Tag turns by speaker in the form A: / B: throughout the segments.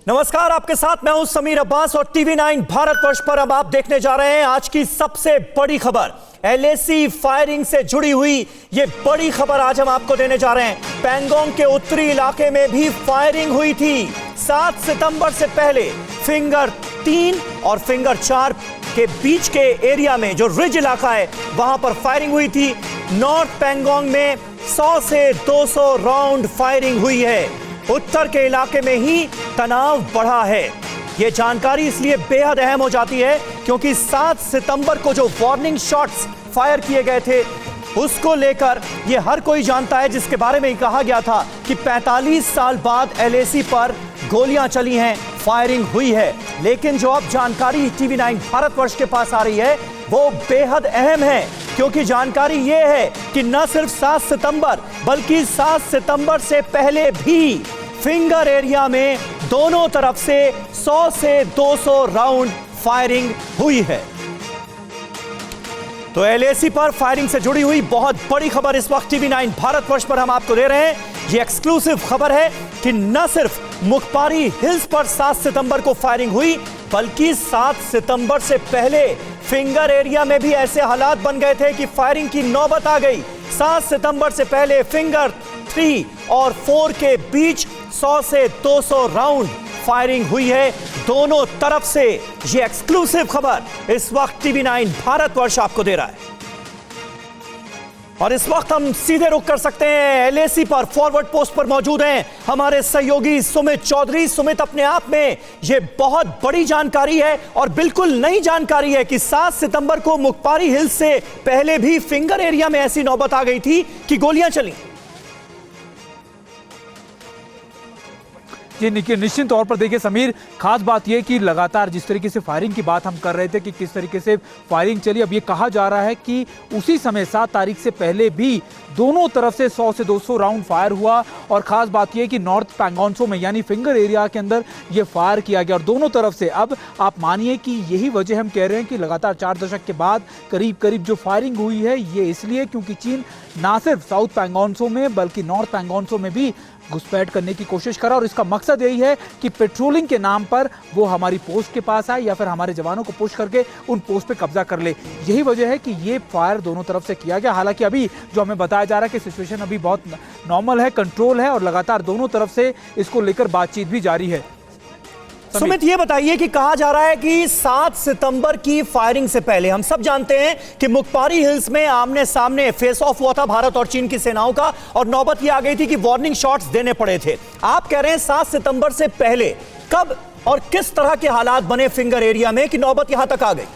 A: नमस्कार, आपके साथ मैं हूं समीर अब्बास और टीवी9 भारतवर्ष पर अब आप देखने जा रहे हैं आज की सबसे बड़ी खबर। एलएसी फायरिंग से जुड़ी हुई ये बड़ी खबर आज हम आपको देने जा रहे हैं। पैंगोंग के उत्तरी इलाके में भी फायरिंग हुई थी। 7 सितंबर से पहले फिंगर 3 और फिंगर 4 के बीच के एरिया में जो रिज इलाका है वहां पर फायरिंग हुई थी। नॉर्थ पैंगोंग में 100 से 200 राउंड फायरिंग हुई है। उत्तर के इलाके में ही तनाव बढ़ा है। यह जानकारी इसलिए बेहद अहम हो जाती है क्योंकि 7 सितंबर को जो वार्निंग शॉट्स फायर किए गए थे उसको लेकर यह हर कोई जानता है, जिसके बारे में ही कहा गया था कि 45 साल बाद एलएसी पर गोलियां चली हैं, फायरिंग हुई है। लेकिन जो अब जानकारी टीवी9 भारतवर्ष के पास आ रही है वो बेहद अहम है, क्योंकि जानकारी यह है कि न सिर्फ 7 सितंबर बल्कि 7 सितंबर से पहले भी फिंगर एरिया में दोनों तरफ से 100 से 200 राउंड फायरिंग हुई है। तो एलएसी पर फायरिंग से जुड़ी हुई बहुत बड़ी खबर इस वक्त टीवी9 भारतवर्ष पर हम आपको दे रहे हैं। यह एक्सक्लूसिव खबर है कि न सिर्फ मुखपारी हिल्स पर 7 सितंबर को फायरिंग हुई बल्कि 7 सितंबर से पहले फिंगर एरिया में भी ऐसे हालात बन गए थे कि फायरिंग की नौबत आ गई। 7 सितंबर से पहले फिंगर 3 और 4 के बीच 100 से 200 राउंड फायरिंग हुई है दोनों तरफ से। यह एक्सक्लूसिव खबर इस वक्त टीवी9 भारतवर्ष आपको दे रहा है। और इस वक्त हम सीधे रुख कर सकते हैं एलएसी पर। फॉरवर्ड पोस्ट पर मौजूद हैं हमारे सहयोगी सुमित चौधरी। सुमित, अपने आप में यह बहुत बड़ी जानकारी है और बिल्कुल नई जानकारी है कि 7 सितंबर को मुखपारी हिल्स से पहले भी फिंगर एरिया में ऐसी नौबत आ गई थी कि गोलियां चली।
B: ये निश्चित तौर पर देखिए समीर, खास बात यह कि लगातार जिस तरीके से फायरिंग की बात हम कर रहे थे कि किस तरीके से फायरिंग चली, अब ये कहा जा रहा है कि उसी समय 7 तारीख से पहले भी दोनों तरफ से 100 से 200 राउंड फायर हुआ। और खास बात यह कि नॉर्थ पैंगोंग में यानी फिंगर एरिया के अंदर ये फायर किया गया और दोनों तरफ से। अब आप मानिए कि यही वजह हम कह रहे हैं कि लगातार 4 दशक के बाद करीब जो फायरिंग हुई है ये इसलिए क्योंकि चीन ना सिर्फ साउथ पैंगोंग में बल्कि नॉर्थ पैंगोंग में भी घुसपैठ करने की कोशिश करा। और इसका मकसद यही है कि पेट्रोलिंग के नाम पर वो हमारी पोस्ट के पास आए या फिर हमारे जवानों को पुश करके उन पोस्ट पे कब्जा कर ले। यही वजह है कि ये फायर दोनों तरफ से किया गया। हालांकि अभी जो हमें बताया जा रहा है कि सिचुएशन अभी बहुत नॉर्मल है, कंट्रोल है और लगातार दोनों तरफ से इसको लेकर बातचीत भी जारी है।
A: सुमित, ये बताइए कि कहा जा रहा है कि 7 सितंबर की फायरिंग से पहले हम सब जानते हैं कि मुखपारी हिल्स में आमने सामने फेस ऑफ हुआ था भारत और चीन की सेनाओं का और नौबत ये आ गई थी कि वार्निंग शॉट्स देने पड़े थे। आप कह रहे हैं 7 सितंबर से पहले कब और किस तरह के हालात बने फिंगर एरिया में कि नौबत यहां तक आ गई?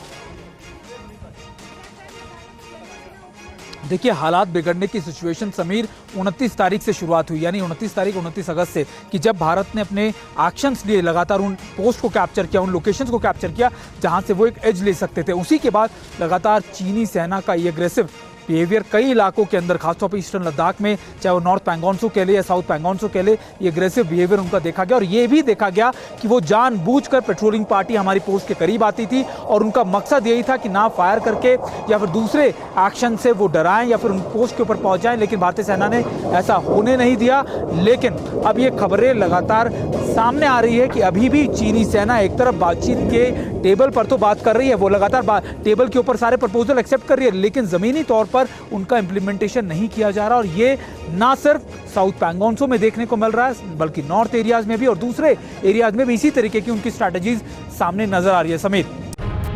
B: देखिए, हालात बिगड़ने की सिचुएशन समीर 29 तारीख से शुरुआत हुई, यानी 29 अगस्त से, कि जब भारत ने अपने एक्शंस लिए, लगातार उन पोस्ट को कैप्चर किया, उन लोकेशंस को कैप्चर किया जहां से वो एक एज ले सकते थे। उसी के बाद लगातार चीनी सेना का ये एग्रेसिव बिहेवियर कई इलाकों के अंदर, खासतौर पर ईस्टर्न लद्दाख में, चाहे वो नॉर्थ पैंगोंग के लिए या साउथ पैंगोंग के लिए, ये एग्रेसिव बिहेवियर उनका देखा गया। और ये भी देखा गया कि वो जानबूझकर पेट्रोलिंग पार्टी हमारी पोस्ट के करीब आती थी और उनका मकसद यही था कि ना फायर करके या फिर दूसरे एक्शन से वो डराएं या फिर उन पोस्ट के ऊपर पहुंच जाएं। लेकिन भारतीय सेना ने ऐसा होने नहीं दिया। लेकिन अब ये खबरें लगातार सामने आ रही है कि अभी भी चीनी सेना एक तरफ बातचीत के टेबल पर तो बात कर रही है, वो लगातार टेबल के ऊपर सारे प्रपोजल एक्सेप्ट कर रही है, लेकिन जमीनी तौर पर उनका इंप्लीमेंटेशन नहीं किया जा रहा। और ये ना सिर्फ साउथ पैंगोंग में देखने को मिल रहा है बल्कि नॉर्थ एरियाज में भी और दूसरे एरियाज में भी इसी तरीके की उनकी स्ट्रैटेजीज सामने नजर आ रही है। समीर,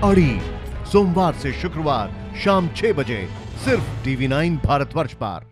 C: अड़ी सोमवार से शुक्रवार शाम 6 बजे सिर्फ टीवी9 भारतवर्ष पर।